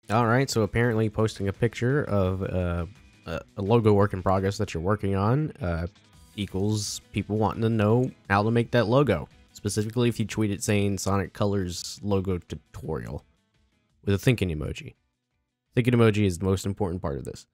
All right, so apparently posting a picture of a logo work in progress that you're working on equals people wanting to know how to make that logo. Specifically, if you tweet it saying Sonic Colors logo tutorial with a thinking emoji. Thinking emoji is the most important part of this.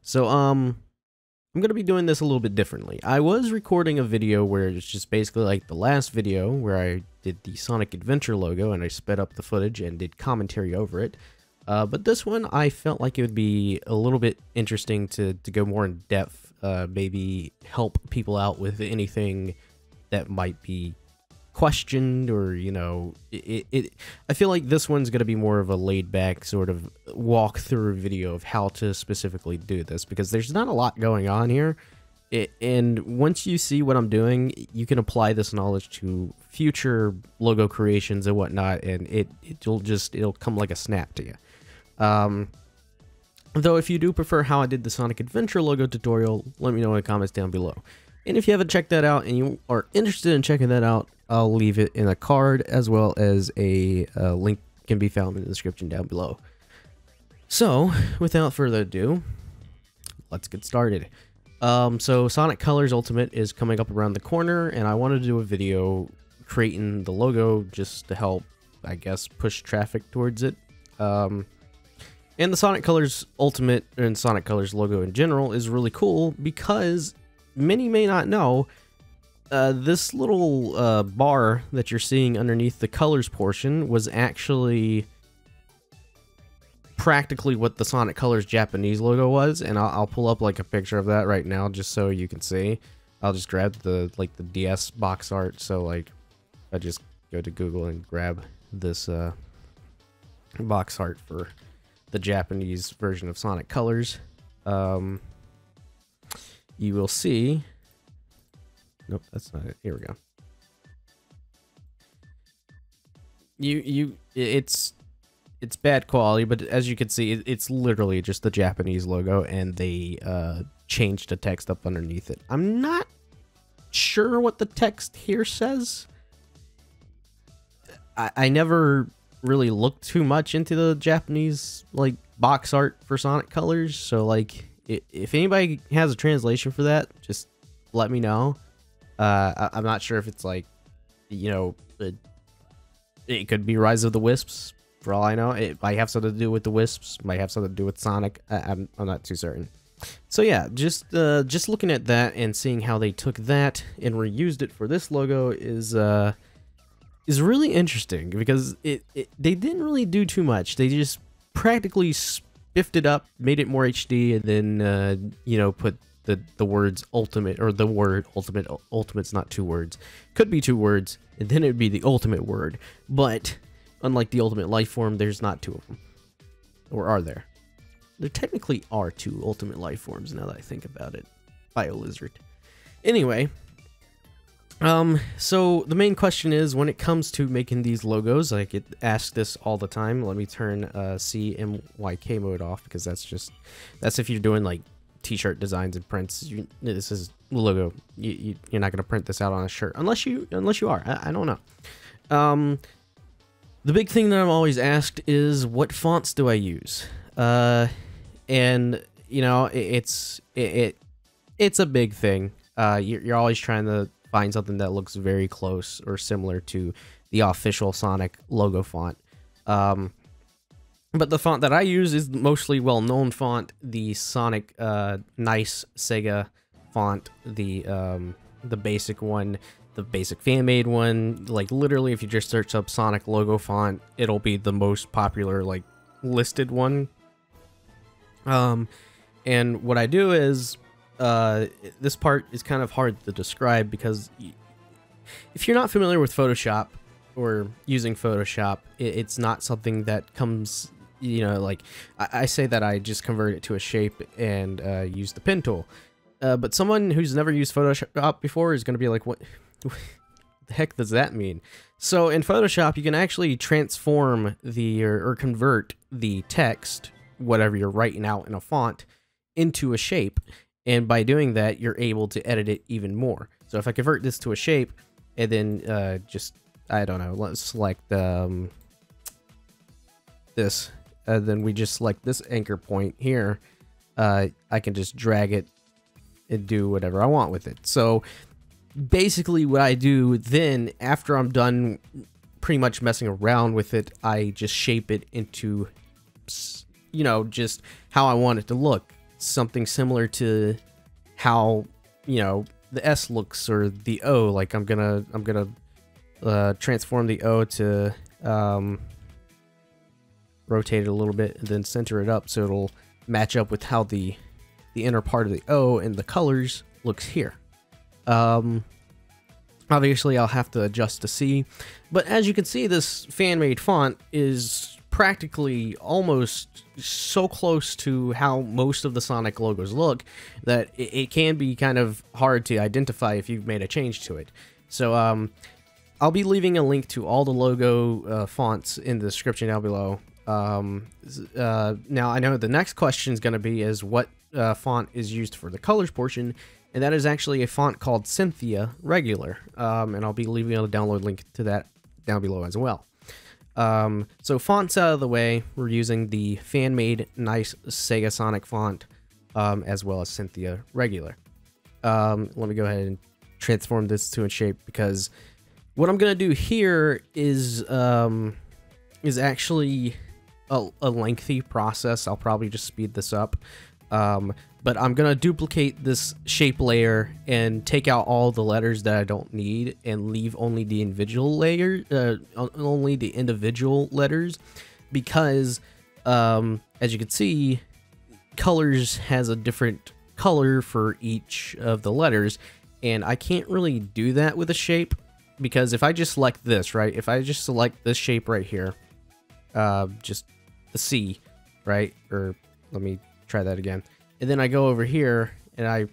So, I'm going to be doing this a little bit differently. I was recording a video where it's just basically like the last video where I did the Sonic Adventure logo and I sped up the footage and did commentary over it. But this one, I felt like it would be a little bit interesting to go more in depth, maybe help people out with anything that might be questioned, or, you know, I feel like this one's going to be more of a laid-back sort of walk-through video of how to specifically do this, because there's not a lot going on here. And once you see what I'm doing, you can apply this knowledge to future logo creations and whatnot, and it'll come like a snap to you. Though if you do prefer how I did the Sonic Adventure logo tutorial, let me know in the comments down below. And if you haven't checked that out and you are interested in checking that out, I'll leave it in a card, as well as a link can be found in the description down below. So, without further ado, let's get started. So Sonic Colors Ultimate is coming up around the corner, and I wanted to do a video creating the logo just to help, I guess, push traffic towards it. And the Sonic Colors Ultimate and Sonic Colors logo in general is really cool because many may not know this little bar that you're seeing underneath the colors portion was actually practically what the Sonic Colors Japanese logo was, and I'll pull up like a picture of that right now just so you can see. I'll just grab the DS box art. So like I just go to Google and grab this box art for the Japanese version of Sonic Colors. You will see. Nope, that's not it. Here we go. It's bad quality, but as you can see, it's literally just the Japanese logo, and they changed the text up underneath it. I'm not sure what the text here says. I never really looked too much into the Japanese like box art for Sonic Colors, so like if anybody has a translation for that, just let me know. I'm not sure if it's like, you know, it could be Rise of the Wisps. For all I know, it might have something to do with the Wisps, might have something to do with Sonic. I'm not too certain. So yeah, just looking at that and seeing how they took that and reused it for this logo is really interesting, because they didn't really do too much. They just practically spiffed it up, made it more HD, and then you know, put the words ultimate, or the word ultimate. Ultimate's not two words, could be two words, and then it'd be the ultimate word. But unlike the ultimate life form, there's not two of them. Or are there? There technically are two ultimate life forms, now that I think about it. Bio-lizard. Anyway, so the main question is, when it comes to making these logos, I get asked this all the time. Let me turn CMYK mode off, because that's if you're doing like t-shirt designs and prints. This is the logo. You're not going to print this out on a shirt unless you are. I don't know. The big thing that I'm always asked is, what fonts do I use? And you know, it's a big thing. You're always trying to find something that looks very close or similar to the official Sonic logo font. But the font that I use is the mostly well-known font, the Sonic Nise Sega font, the basic one. The basic fan-made one. Like literally, if you just search up Sonic logo font, it'll be the most popular like listed one. And what I do is, this part is kind of hard to describe, because if you're not familiar with Photoshop or using Photoshop, it's not something that comes, you know, like I say that I just convert it to a shape and use the pen tool. But someone who's never used Photoshop before is going to be like, what the heck does that mean? So in Photoshop, you can actually transform or convert the text, whatever you're writing out in a font, into a shape. And by doing that, you're able to edit it even more. So if I convert this to a shape and then just, I don't know, let's select this, then we just select this anchor point here. I can just drag it and do whatever I want with it. So basically what I do then, after I'm done pretty much messing around with it, I just shape it into, you know, just how I want it to look. Something similar to how, you know, the S looks, or the O. Like I'm gonna transform the O to rotate it a little bit and then center it up so it'll match up with how the inner part of the O and the colors looks here. Obviously I'll have to adjust to see, but as you can see, this fan-made font is practically almost so close to how most of the Sonic logos look that it can be kind of hard to identify if you've made a change to it. So I'll be leaving a link to all the logo fonts in the description down below. Now I know the next question is going to be is what font is used for the colors portion, and that is actually a font called Syntha Regular, and I'll be leaving a download link to that down below as well. So fonts out of the way, we're using the fan-made Nise Sega Sonic font, as well as Syntha Regular. Let me go ahead and transform this to a shape, because what I'm gonna do here is actually a lengthy process. I'll probably just speed this up. But I'm gonna duplicate this shape layer and take out all the letters that I don't need and leave only the individual letters, because as you can see, colors has a different color for each of the letters, and I can't really do that with a shape, because if I just select this, right, if I just select this shape right here, just the C, right, or let me try that again, and then I go over here and I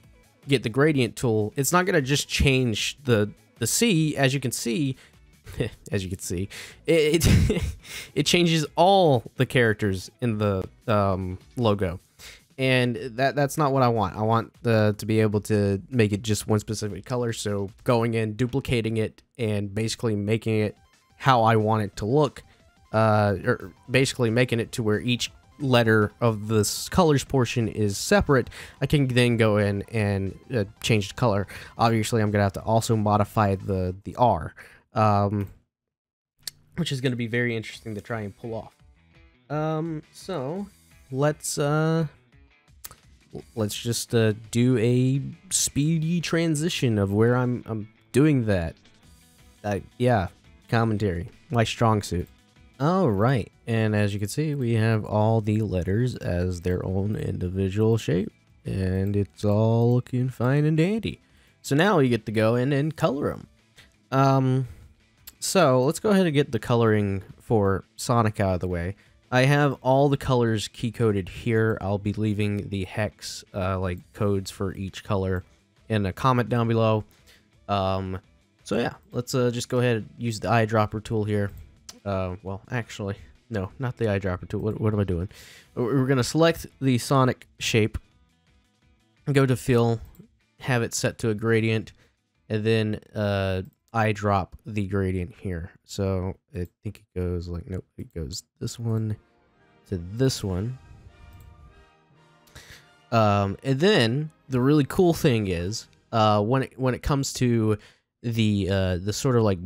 get the gradient tool, it's not gonna just change the C. As you can see, it changes all the characters in the logo, and that's not what I want. I want to be able to make it just one specific color. So going in, duplicating it, and basically making it how I want it to look, or basically making it to where each letter of this colors portion is separate, I can then go in and change the color. Obviously, I'm gonna have to also modify the R, which is gonna be very interesting to try and pull off. So let's just do a speedy transition of where I'm doing that. Yeah, commentary, my strong suit. All right, and as you can see, we have all the letters as their own individual shape, and it's all looking fine and dandy. So now we get to go in and color them. So let's go ahead and get the coloring for Sonic out of the way. I have all the colors key-coded here. I'll be leaving the hex like codes for each color in a comment down below. So yeah, let's just go ahead and use the eyedropper tool here. Well, actually, no, not the eyedropper tool. What am I doing? We're going to select the Sonic shape, go to fill, have it set to a gradient, and then eyedrop the gradient here. So I think it goes like, nope, it goes this one to this one. And then the really cool thing is, when it comes to the sort of like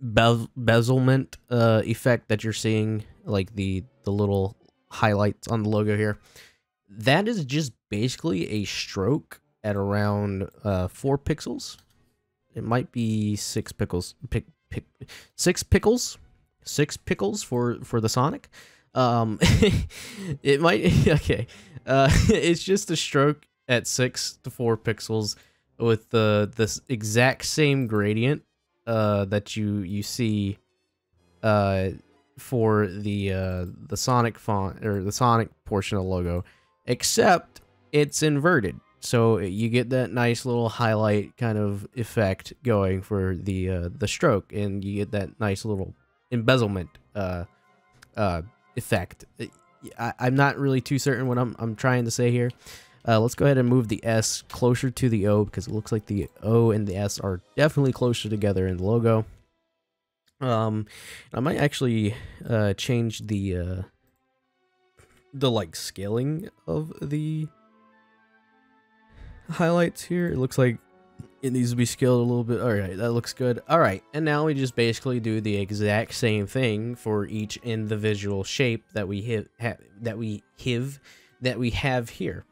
bezelment effect that you're seeing, like the little highlights on the logo here, that is just basically a stroke at around 4 pixels. It might be 6 pickles, 6 pickles for the Sonic. It might, okay. It's just a stroke at 6 to 4 pixels with this exact same gradient that you see for the Sonic font, or the Sonic portion of the logo, except it's inverted. So you get that nice little highlight kind of effect going for the stroke, and you get that nice little embezzlement effect. I'm not really too certain what I'm trying to say here, Let's go ahead and move the S closer to the O, because it looks like the O and the S are definitely closer together in the logo. I might actually change the like scaling of the highlights here. It looks like it needs to be scaled a little bit. All right, that looks good. All right, and now we just basically do the exact same thing for each individual shape that we have here.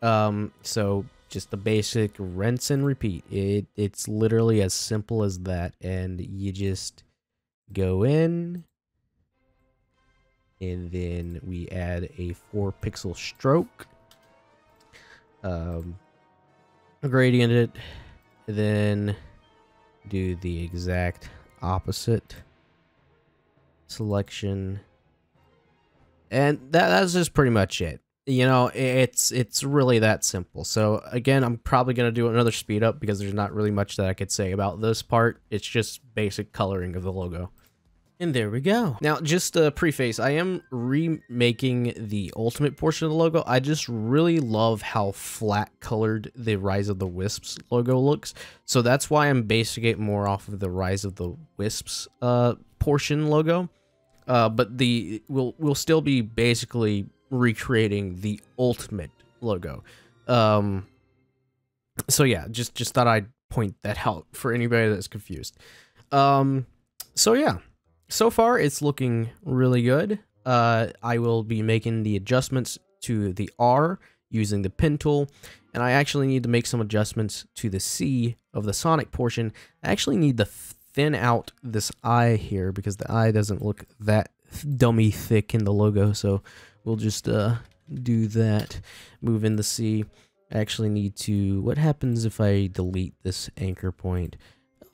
So just the basic rinse and repeat. It's literally as simple as that, and you just go in, and then we add a 4-pixel stroke, gradient it, then do the exact opposite selection, and that's just pretty much it. You know, it's really that simple. So again, I'm probably gonna do another speed up because there's not really much that I could say about this part. It's just basic coloring of the logo. And there we go. Now, just a preface, I am remaking the ultimate portion of the logo. I just really love how flat colored the Rise of the Wisps logo looks. So that's why I'm basing it more off of the Rise of the Wisps portion logo. But we'll still be basically recreating the ultimate logo. So yeah, just thought I'd point that out for anybody that's confused. So yeah. So far, it's looking really good. I will be making the adjustments to the R using the pen tool, and I actually need to make some adjustments to the C of the Sonic portion. I actually need to thin out this eye here because the eye doesn't look that dummy thick in the logo, so we'll just do that. Move in the C. I actually need to... What happens if I delete this anchor point?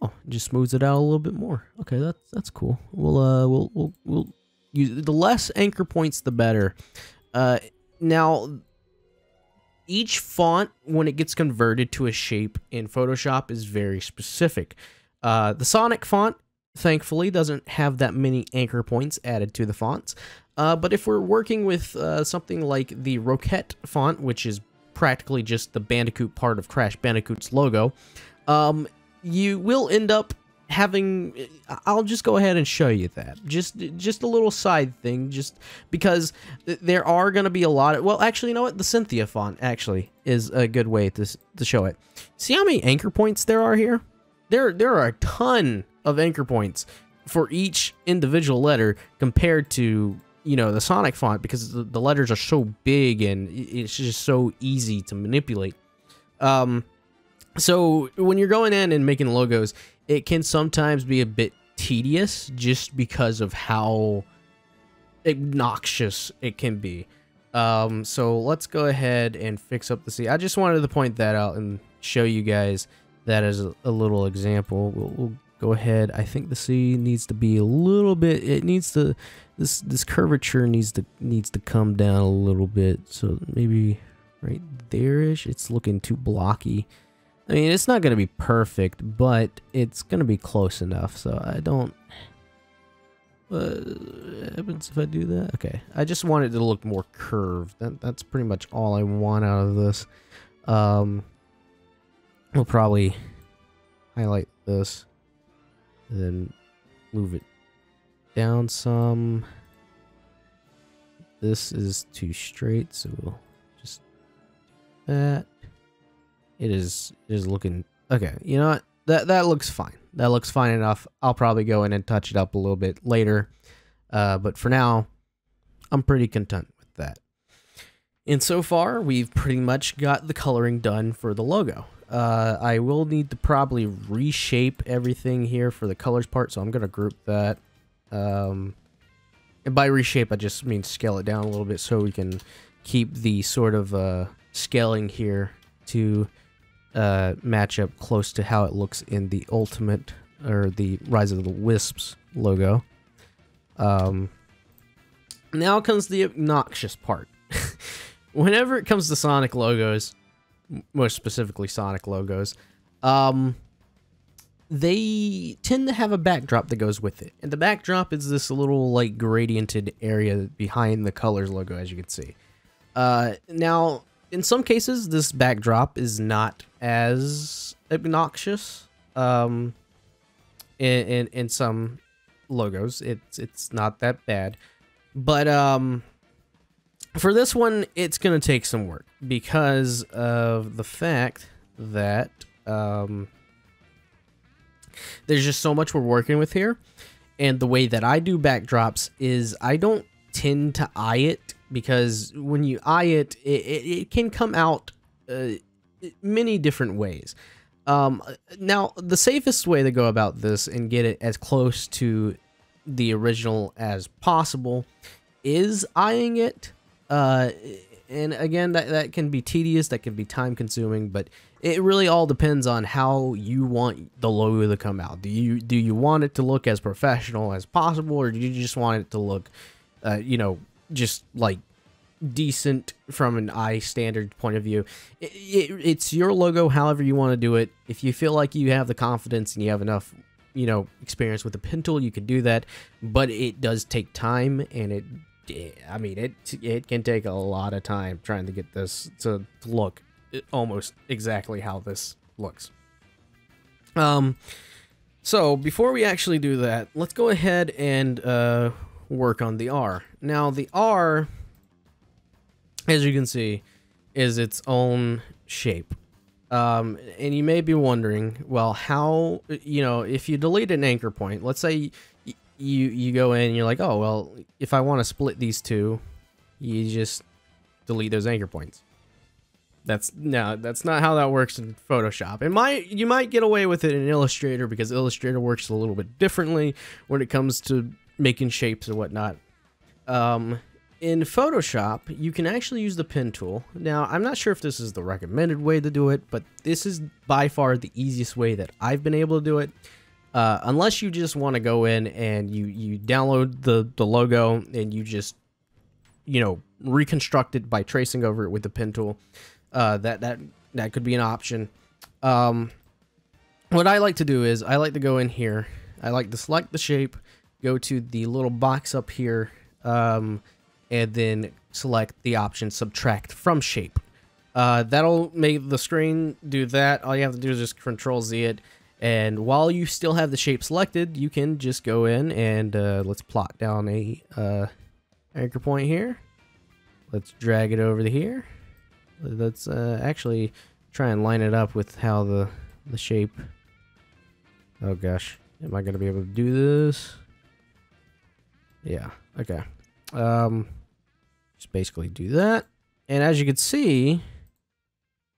Oh, just smooths it out a little bit more. Okay, that's cool. We'll use the less anchor points, the better. Now, each font, when it gets converted to a shape in Photoshop, is very specific. The Sonic font, thankfully, doesn't have that many anchor points added to the fonts. But if we're working with something like the Roquette font, which is practically just the Bandicoot part of Crash Bandicoot's logo, you will end up having... I'll just go ahead and show you that. Just a little side thing, just because there are going to be a lot of... Well, actually, you know what? The Cynthia font, actually, is a good way to show it. See how many anchor points there are here? There are a ton of anchor points for each individual letter compared to, you know, the Sonic font, because the letters are so big and it's just so easy to manipulate. So when you're going in and making logos, it can sometimes be a bit tedious just because of how obnoxious it can be. So let's go ahead and fix up the C. I just wanted to point that out and show you guys that as a little example. We'll go ahead. I think the C needs to be a little bit... It needs to... This curvature needs to come down a little bit. So maybe right there-ish. It's looking too blocky. I mean, it's not going to be perfect, but it's going to be close enough, so I don't... What happens if I do that? Okay, I just want it to look more curved. That's pretty much all I want out of this. We'll probably highlight this, and then move it down some. This is too straight, so we'll just do that. It is looking okay. You know what? That looks fine. That looks fine enough. I'll probably go in and touch it up a little bit later. But for now, I'm pretty content with that. And so far, we've pretty much got the coloring done for the logo. I will need to probably reshape everything here for the colors part, so I'm going to group that. And by reshape, I just mean scale it down a little bit so we can keep the sort of scaling here to match up close to how it looks in the Ultimate, or the Rise of the Wisps logo. Now comes the obnoxious part. Whenever it comes to Sonic logos, more specifically Sonic logos, they tend to have a backdrop that goes with it. And the backdrop is this little, like, gradiented area behind the colors logo, as you can see. Now, in some cases, this backdrop is not as obnoxious. In some logos, it's not that bad, but for this one, it's gonna take some work because of the fact that there's just so much we're working with here, and the way that I do backdrops is I don't tend to eye it, because when you eye it, it can come out many different ways. Now, the safest way to go about this and get it as close to the original as possible is eyeing it. And again, that can be tedious, that can be time consuming, but it really all depends on how you want the logo to come out. Do you want it to look as professional as possible, or do you just want it to look, you know, just like decent from an eye standard point of view? It's your logo, however you want to do it. If you feel like you have the confidence and you have enough, you know, experience with the pen tool, you can do that, but it does take time, and it can take a lot of time trying to get this to look almost exactly how this looks. So before we actually do that, let's go ahead and work on the R. Now, the R, as you can see, is its own shape. And you may be wondering, well, how, you know, if you delete an anchor point, let's say you go in and you're like, oh, well, if I want to split these two, you just delete those anchor points. That's not how that works in Photoshop. You might get away with it in Illustrator, because Illustrator works a little bit differently when it comes to making shapes and whatnot. In Photoshop, you can actually use the pen tool. Now, I'm not sure if this is the recommended way to do it, but this is by far the easiest way that I've been able to do it. Unless you just want to go in and you download the logo and you just, you know, reconstruct it by tracing over it with the pen tool. That could be an option. What I like to do is I like to go in here. I like to select the shape, go to the little box up here, and then select the option subtract from shape. That'll make the screen do that. All you have to do is just Control Z it. And while you still have the shape selected, you can just go in and let's plot down a anchor point here. Let's drag it over to here. Let's actually try and line it up with how the shape. Oh gosh, am I gonna be able to do this? Yeah, okay. Just basically do that. And as you can see,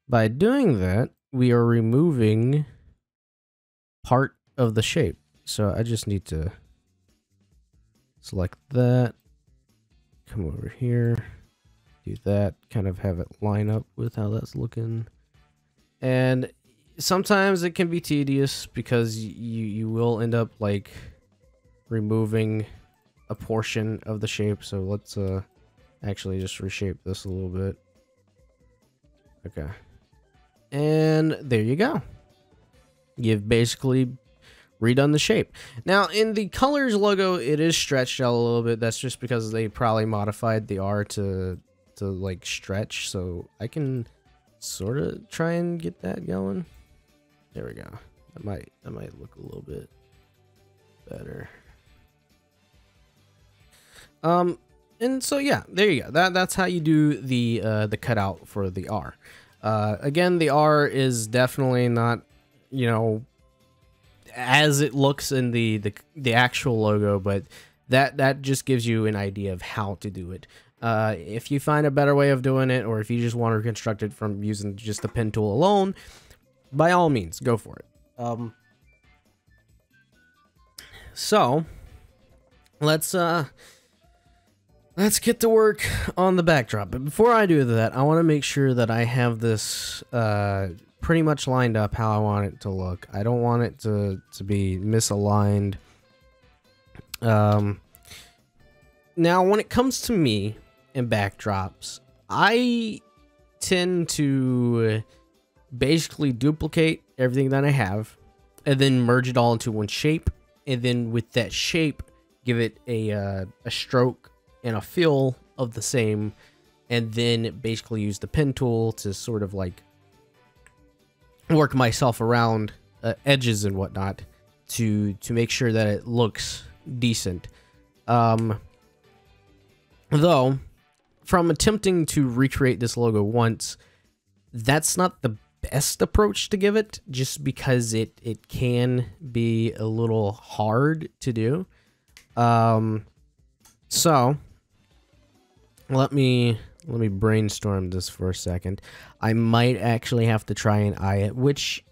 by doing that, we are removing part of the shape. So I just need to select that, come over here, do that, kind of have it line up with how that's looking. And sometimes it can be tedious because you will end up like removing a portion of the shape. So let's actually just reshape this a little bit. Okay, and there you go. You've basically redone the shape. Now, in the colors logo, it is stretched out a little bit. That's just because they probably modified the R to like stretch. So I can sort of try and get that going. There we go. That might look a little bit better. And so yeah, there you go. That's how you do the cutout for the R. Again, the R is definitely not, you know, as it looks in the actual logo, but that just gives you an idea of how to do it. If you find a better way of doing it, or if you just want to reconstruct it from using just the pen tool alone, by all means, go for it. So let's get to work on the backdrop. But before I do that, I want to make sure that I have this pretty much lined up how I want it to look. I don't want it to be misaligned. Now, when it comes to me and backdrops, I tend to basically duplicate everything that I have and then merge it all into one shape, and then with that shape give it a stroke and a feel of the same, and then basically use the pen tool to sort of like work myself around edges and whatnot to make sure that it looks decent. Though, from attempting to recreate this logo once, that's not the best approach to give it, just because it can be a little hard to do. So let me brainstorm this for a second. I might actually have to try and eye it, which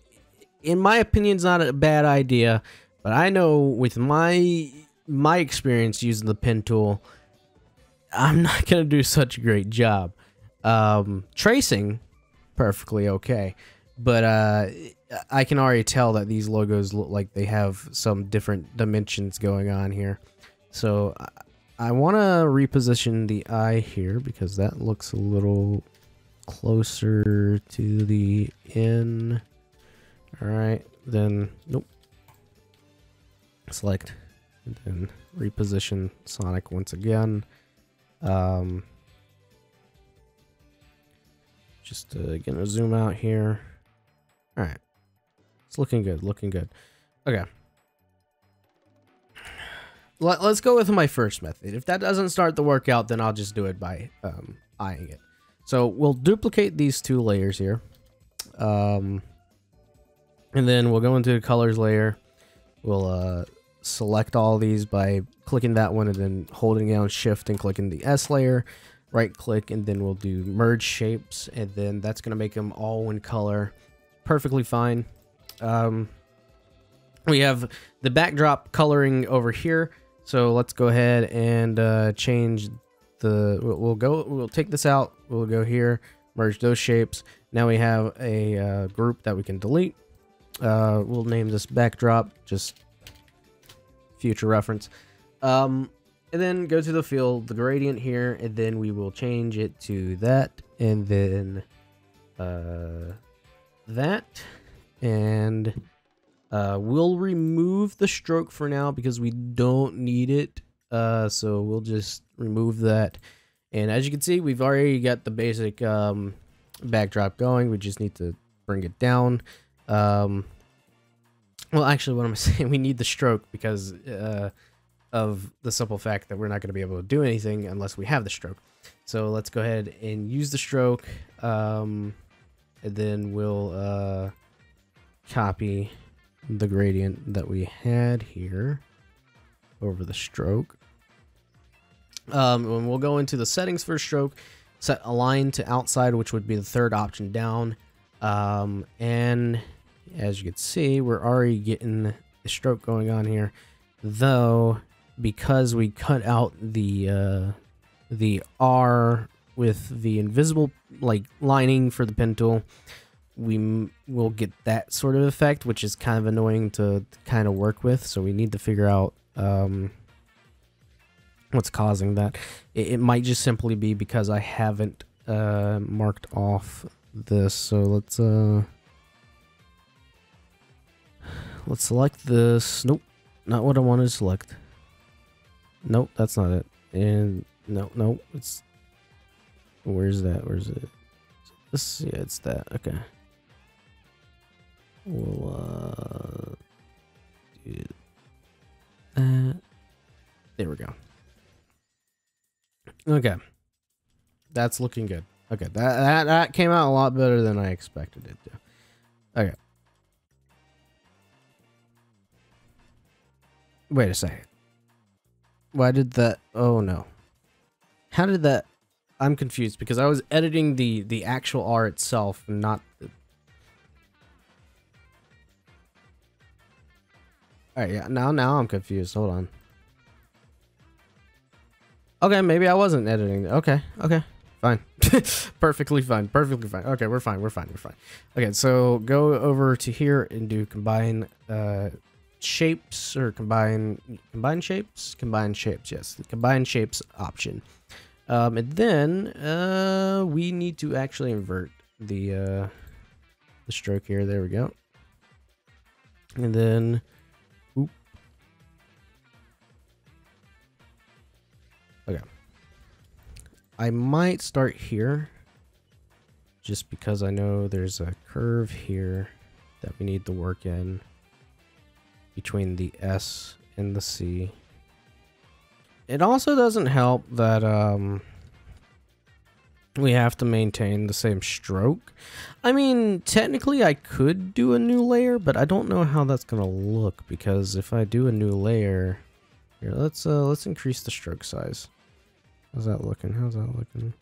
in my opinion is not a bad idea, but I know with my experience using the pen tool, I'm not gonna do such a great job. Tracing, perfectly okay, but I can already tell that these logos look like they have some different dimensions going on here. So I want to reposition the eye here because that looks a little closer to the in. All right, then nope. Select and then reposition Sonic once again. Just gonna zoom out here. All right, it's looking good, looking good. Okay, let's go with my first method. If that doesn't start the workout, then I'll just do it by eyeing it. So we'll duplicate these two layers here, and then we'll go into the colors layer. We'll select all these by clicking that one and then holding down shift and clicking the S layer. Right click, and then we'll do merge shapes, and then that's gonna make them all one color. Perfectly fine. We have the backdrop coloring over here, so let's go ahead and change the. We'll take this out. We'll go here, merge those shapes. Now we have a group that we can delete. We'll name this backdrop, just future reference. And then go to the fill, the gradient here, and then we will change it to that, and then that, and we'll remove the stroke for now because we don't need it. So we'll just remove that. And as you can see, we've already got the basic backdrop going. We just need to bring it down. Well, actually, what I'm saying, we need the stroke because of the simple fact that we're not going to be able to do anything unless we have the stroke. So let's go ahead and use the stroke, and then we'll copy the gradient that we had here over the stroke. And we'll go into the settings for stroke, set align to outside, which would be the third option down. And as you can see, we're already getting the stroke going on here, though because we cut out the R with the invisible like lining for the pen tool, we will get that sort of effect, which is kind of annoying to kind of work with. So we need to figure out what's causing that. It might just simply be because I haven't marked off this. So let's select this. Nope, not what I wanted to select. Nope, that's not it. And no, it's, where's that? Where's it? This, yeah, it's that. Okay. We'll do that. There we go. Okay, that's looking good. Okay, that came out a lot better than I expected it to. Okay. Wait a second. Why did that? Oh no. How did that? I'm confused because I was editing the actual R itself, and not the... All right, yeah. Now I'm confused. Hold on. Okay, maybe I wasn't editing. Okay, fine. Perfectly fine. Okay, we're fine. Okay, so go over to here and do combine shapes, or combine shapes. Yes, the combine shapes option. And then we need to actually invert the stroke here. There we go. And then okay. I might start here just because I know there's a curve here that we need to work in between the S and the C. It also doesn't help that we have to maintain the same stroke. I mean, technically I could do a new layer, but I don't know how that's gonna look, because if I do a new layer here, let's increase the stroke size. How's that looking? How's that looking?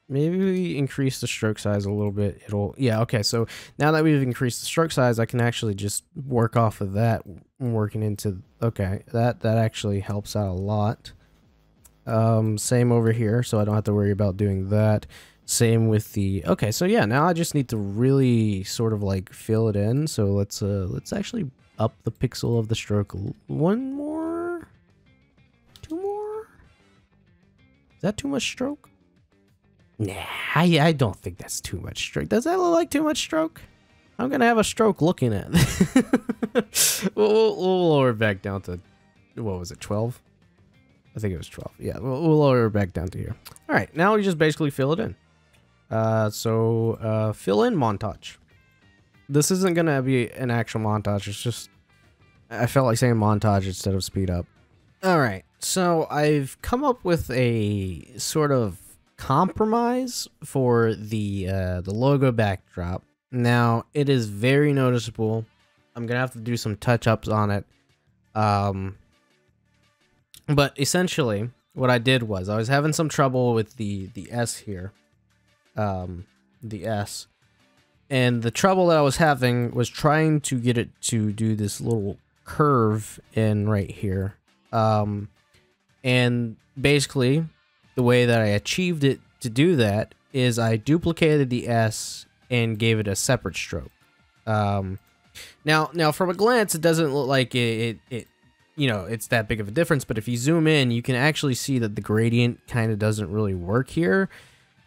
Maybe we increase the stroke size a little bit. Yeah, okay, so now that we've increased the stroke size, I can actually just work off of that, working into, okay, that actually helps out a lot. Same over here, so I don't have to worry about doing that. Same with the, okay, so yeah, now I just need to really sort of like fill it in. So let's actually up the pixel of the stroke one more, two more. Is that too much stroke? Nah, I don't think that's too much stroke. Does that look like too much stroke? I'm gonna have a stroke looking at it. we'll lower it back down to, what was it, 12? I think it was 12. Yeah, we'll lower it back down to here. All right, now we just basically fill it in. Fill in montage. This isn't gonna be an actual montage. It's just, I felt like saying montage instead of speed up. All right, so I've come up with a sort of compromise for the logo backdrop. Now it is very noticeable. I'm gonna have to do some touch-ups on it. But essentially, what I did was I was having some trouble with the S here, the S, and the trouble that I was having was trying to get it to do this little curve in right here, and basically the way that I achieved it to do that is I duplicated the S and gave it a separate stroke. Now from a glance, it doesn't look like it you know, it's that big of a difference, but if you zoom in, you can actually see that the gradient kind of doesn't really work here.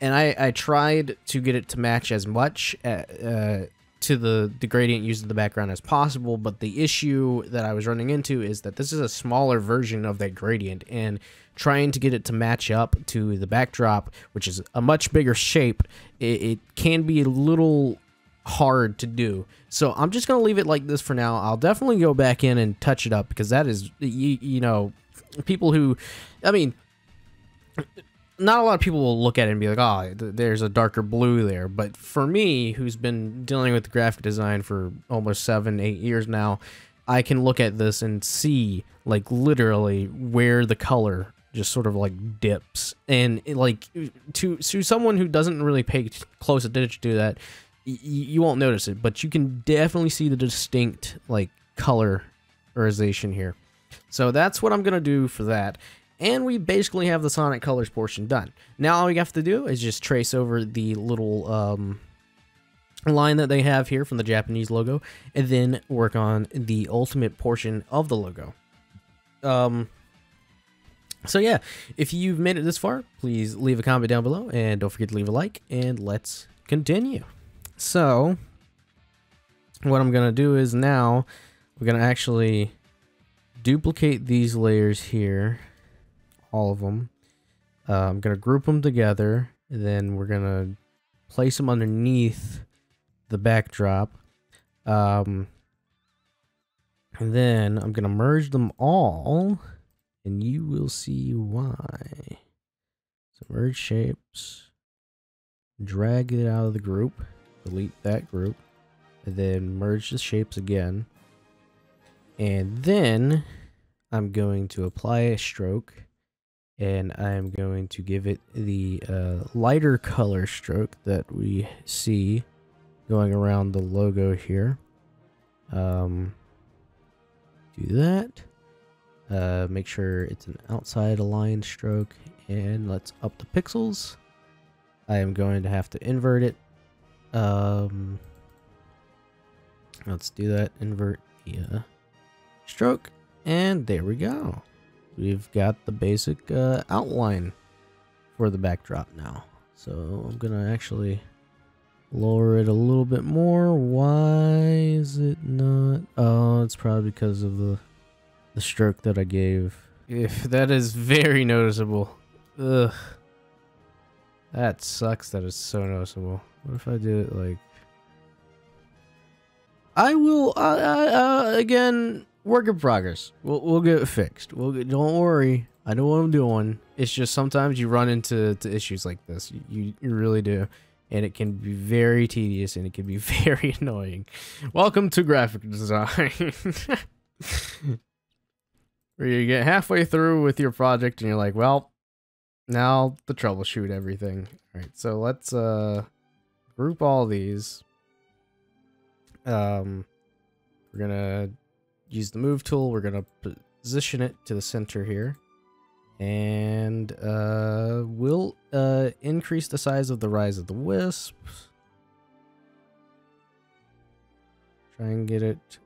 And I tried to get it to match as much to the gradient used in the background as possible, but the issue that I was running into is that this is a smaller version of that gradient, and trying to get it to match up to the backdrop, which is a much bigger shape, it can be a little hard to do. So I'm just gonna leave it like this for now. I'll definitely go back in and touch it up, because that is, you know, people who, I mean, not a lot of people will look at it and be like, oh, there's a darker blue there. But for me, who's been dealing with graphic design for almost 7-8 years now, I can look at this and see, like, literally where the color just sort of like dips. And like, to someone who doesn't really pay close attention to that, you won't notice it, but you can definitely see the distinct like colorization here. So that's what I'm gonna do for that, and we basically have the Sonic Colors portion done. Now all we have to do is just trace over the little line that they have here from the Japanese logo, and then work on the ultimate portion of the logo. So yeah, if you've made it this far, please leave a comment down below, and don't forget to leave a like, and let's continue. So what I'm going to do is now we're going to actually duplicate these layers here, all of them. I'm going to group them together, and then we're going to place them underneath the backdrop. And then I'm going to merge them all, and you will see why. So merge shapes, drag it out of the group. Delete that group, and then merge the shapes again, and then I'm going to apply a stroke, and I'm going to give it the lighter color stroke that we see going around the logo here. Do that. Make sure it's an outside aligned stroke, and let's up the pixels. I am going to have to invert it. Let's do that. Invert the stroke, and there we go. We've got the basic outline for the backdrop now. So I'm gonna actually lower it a little bit more. Why is it not? Oh, it's probably because of the stroke that I gave. If that is very noticeable. Ugh. That sucks. That is so noticeable. What if I do it like... I will, again, work in progress. We'll get it fixed. Don't worry. I know what I'm doing. It's just sometimes you run into issues like this. You really do. And it can be very tedious and it can be very annoying. Welcome to graphic design. Where you get halfway through with your project and you're like, well, now to troubleshoot everything. All right, so let's group all these. We're gonna use the move tool. We're gonna position it to the center here, and we'll increase the size of the rise of the wisp. Try and get it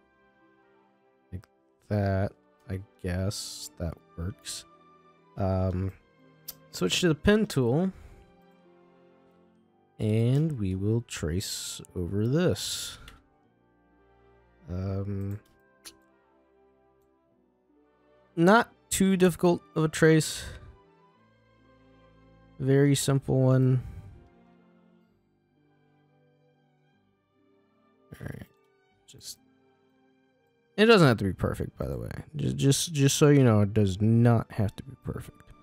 like that. I guess that works. Switch to the pen tool, and we will trace over this. Not too difficult of a trace. Very simple one. Alright. It doesn't have to be perfect, by the way. Just so you know, it does not have to be perfect.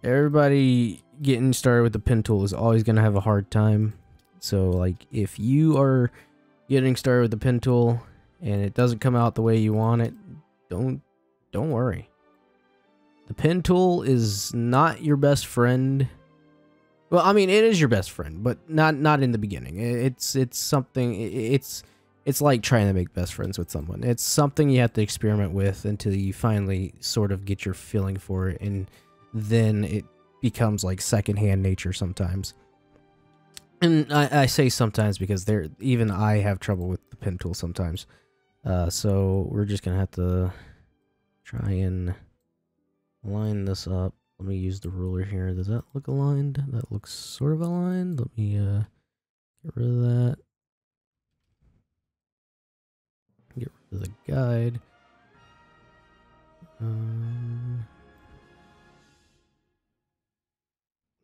Everybody getting started with the pen tool is always gonna have a hard time. So like if you are getting started with the pen tool and it doesn't come out the way you want it, don't worry. The pen tool is not your best friend. Well, I mean, it is your best friend, but not in the beginning. It's something. It's like trying to make best friends with someone. It's something you have to experiment with until you finally sort of get your feeling for it, and then it becomes like secondhand nature sometimes. And I say sometimes because even I have trouble with the pen tool sometimes. So we're just gonna have to try and line this up. Let me use the ruler here. Does that look aligned? That looks sort of aligned. Let me get rid of that. Get rid of the guide.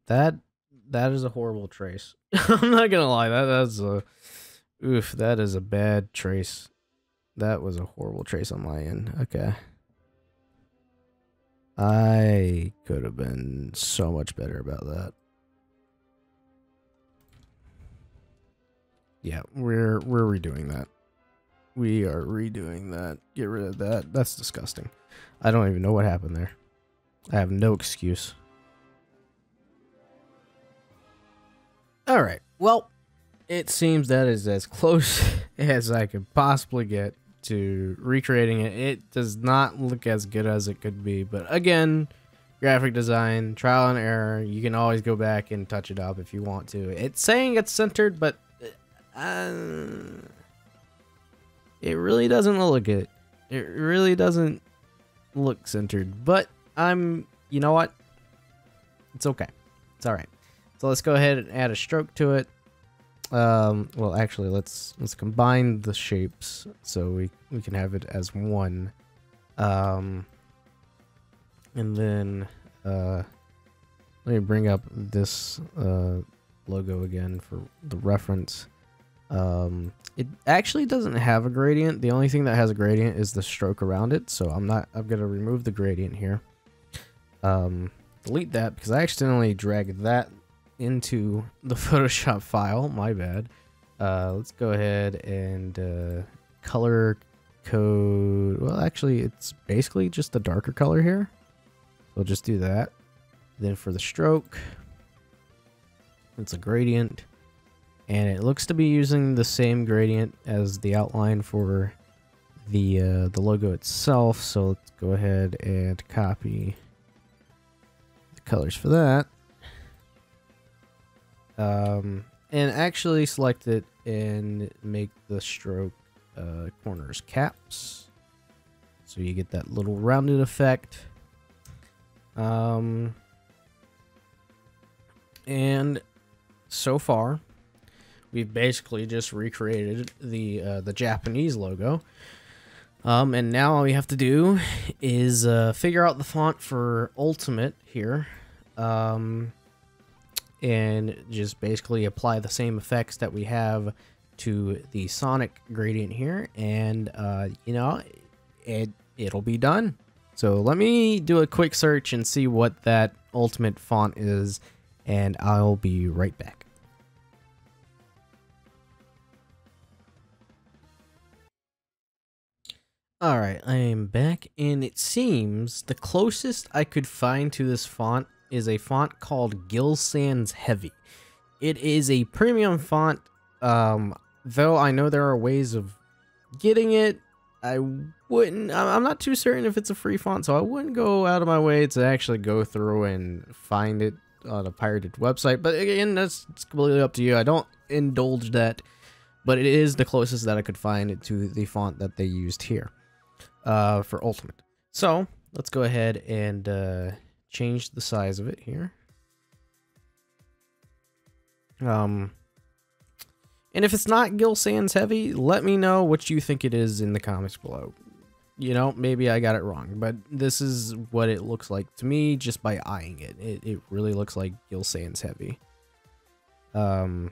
That is a horrible trace. I'm not gonna lie. That's a oof. That is a bad trace. That was a horrible trace on my end. Okay. I could have been so much better about that. Yeah, we're redoing that. We are redoing that. Get rid of that. That's disgusting. I don't even know what happened there. I have no excuse. Alright, well, it seems that is as close as I could possibly get to recreating it. It does not look as good as it could be, but again, graphic design, trial and error. You can always go back and touch it up if you want to. It's saying it's centered, but it really doesn't look it. It really doesn't look centered, but you know what? It's okay. It's all right. So let's go ahead and add a stroke to it. Well, actually, let's combine the shapes so we can have it as one. And then let me bring up this logo again for the reference. It actually doesn't have a gradient. The only thing that has a gradient is the stroke around it. So I'm gonna remove the gradient here. Delete that because I accidentally dragged that into the Photoshop file. My bad. Let's go ahead and color code. Well, actually, it's basically just a darker color here. We'll just do that. Then for the stroke, it's a gradient, and it looks to be using the same gradient as the outline for the logo itself. So let's go ahead and copy the colors for that. And actually select it and make the stroke corners caps, so you get that little rounded effect. And so far we've basically just recreated the Japanese logo. And now all we have to do is figure out the font for Ultimate here. and just basically apply the same effects that we have to the Sonic gradient here, and you know, it'll be done. So let me do a quick search and see what that ultimate font is, and I'll be right back. Alright, I am back, and it seems the closest I could find to this font is a font called Gill Sans Heavy. It is a premium font, though I know there are ways of getting it. I'm not too certain if it's a free font, so I wouldn't go out of my way to actually go through and find it on a pirated website. But again, that's completely up to you. I don't indulge that, but it is the closest that I could find to the font that they used here for Ultimate. So let's go ahead and change the size of it here. And if it's not Gill Sans Heavy, let me know what you think it is in the comments below. You know, maybe I got it wrong, but this is what it looks like to me just by eyeing it. It really looks like Gill Sans Heavy. And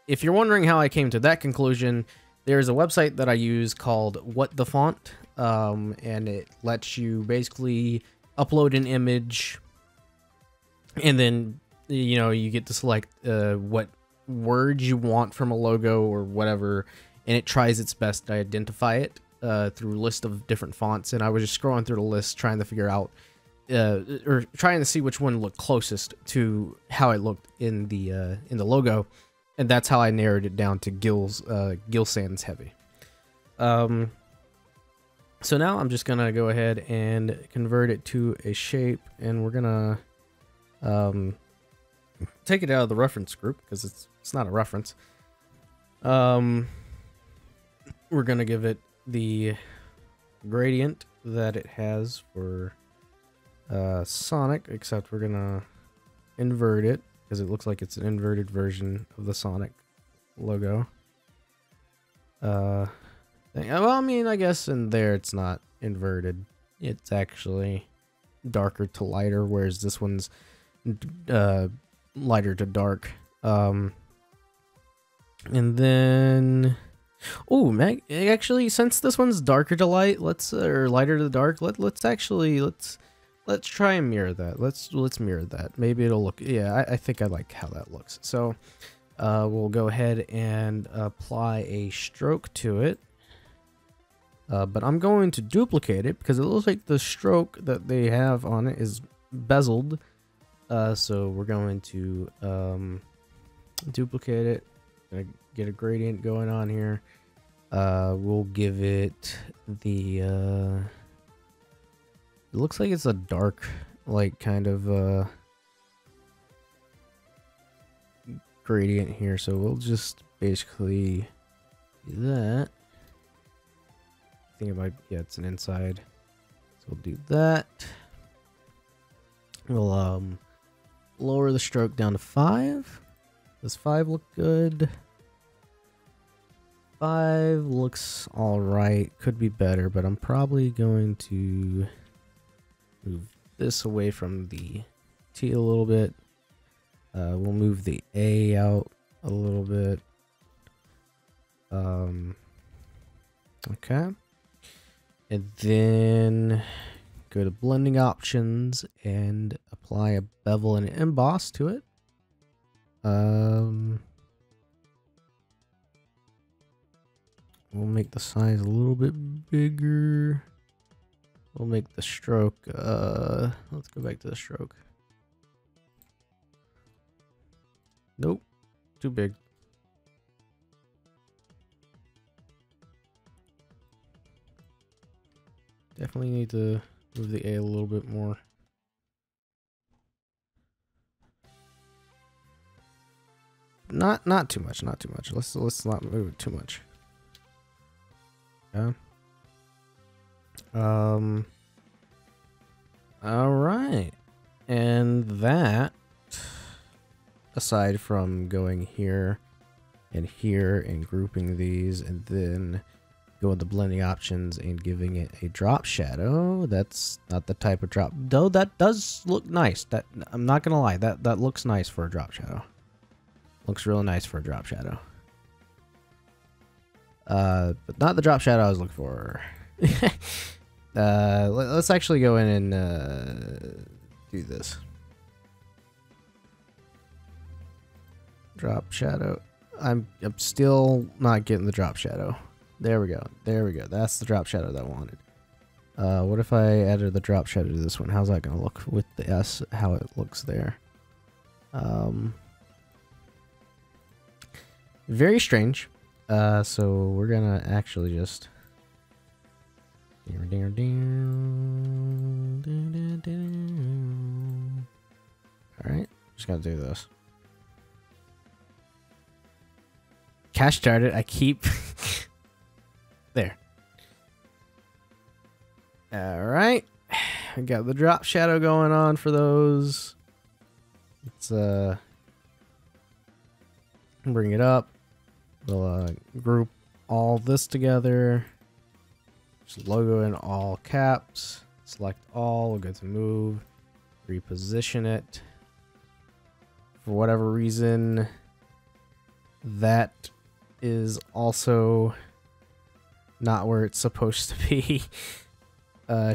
if you're wondering how I came to that conclusion, there's a website that I use called What the Font, and it lets you basically upload an image, and then, you know, you get to select what words you want from a logo or whatever, and it tries its best to identify it through a list of different fonts. And I was just scrolling through the list trying to figure out or trying to see which one looked closest to how it looked in the logo, and that's how I narrowed it down to Gill Sans Heavy. So now I'm just gonna go ahead and convert it to a shape, and we're gonna take it out of the reference group because it's not a reference. We're gonna give it the gradient that it has for Sonic, except we're gonna invert it because it looks like it's an inverted version of the Sonic logo. Well, I mean, I guess in there it's not inverted. It's actually darker to lighter, whereas this one's lighter to dark. And then, oh, actually, since this one's darker to light, or lighter to dark, let's try and mirror that. Let's mirror that. Maybe it'll look, yeah, I think I like how that looks. So we'll go ahead and apply a stroke to it. But I'm going to duplicate it because it looks like the stroke that they have on it is bezeled. So we're going to duplicate it. Gonna get a gradient going on here. We'll give it the it looks like it's a dark, like, kind of gradient here, so we'll just basically do that. I think it might, yeah, it's an inside, so we'll do that. We'll lower the stroke down to 5. Does 5 look good? 5 looks alright. Could be better, but I'm probably going to move this away from the T a little bit. We'll move the A out a little bit. Okay. And then go to blending options and apply a bevel and emboss to it. We'll make the size a little bit bigger. We'll make the stroke, let's go back to the stroke. Nope, too big. Definitely need to move the A a little bit more. Not too much, not too much. Let's not move it too much. Yeah. All right. And that, aside from going here and grouping these and then go in the blending options and giving it a drop shadow. That's not the type of drop, though that does look nice. That, I'm not gonna lie, that looks nice for a drop shadow. Looks really nice for a drop shadow. But not the drop shadow I was looking for. Let's actually go in and do this. Drop shadow. I'm still not getting the drop shadow. There we go. There we go. That's the drop shadow that I wanted. What if I added the drop shadow to this one? How's that gonna look with the S? How it looks there? Very strange. So we're gonna actually just. Alright, just gotta do this. Cash started, I keep there. Alright. I got the drop shadow going on for those. Let's bring it up. We'll group all this together. Just logo in all caps. Select all. We'll go to move. Reposition it. For whatever reason, that is also not where it's supposed to be.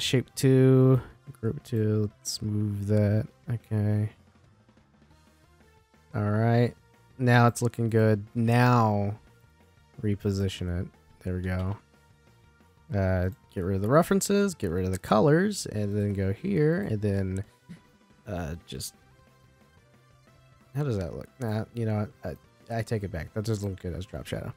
Shape 2. Group 2. Let's move that. Okay. Alright. Now it's looking good. Now reposition it. There we go. Get rid of the references, get rid of the colors, and then go here, and then just... How does that look? Nah, you know what? I take it back. That doesn't look good as drop shadow.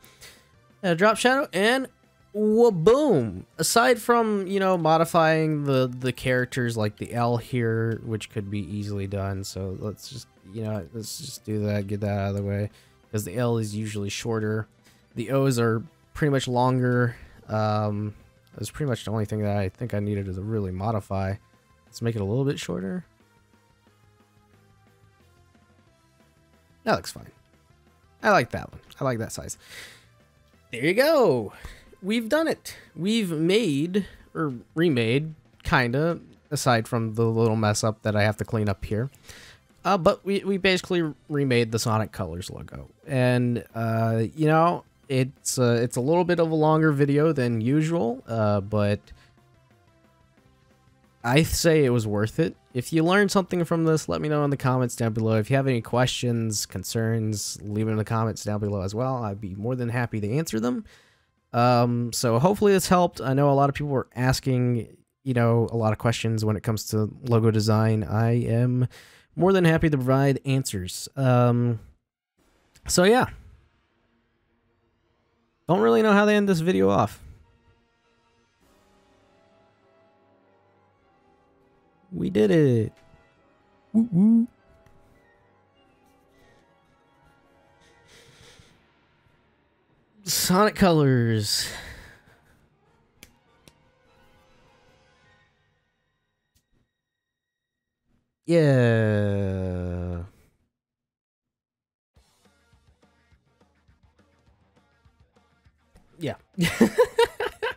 Drop shadow, and boom! Aside from, you know, modifying the characters like the L here, which could be easily done, so let's just, you know, let's just do that, get that out of the way, because the L is usually shorter. The O's are pretty much longer. That's pretty much the only thing that I think I needed to really modify. Let's make it a little bit shorter. That looks fine. I like that one. I like that size. There you go. We've done it. We've made, or remade, kinda, aside from the little mess up that I have to clean up here. But we basically remade the Sonic Colors logo. And, you know, it's a little bit of a longer video than usual, but I say it was worth it. If you learned something from this, let me know in the comments down below. If you have any questions, concerns, leave them in the comments down below as well. I'd be more than happy to answer them. So hopefully this helped. I know a lot of people were asking, you know, a lot of questions when it comes to logo design. I am more than happy to provide answers. So yeah. Don't really know how to end this video off. We did it. Woo woo. Sonic Colors. Yeah. Yeah.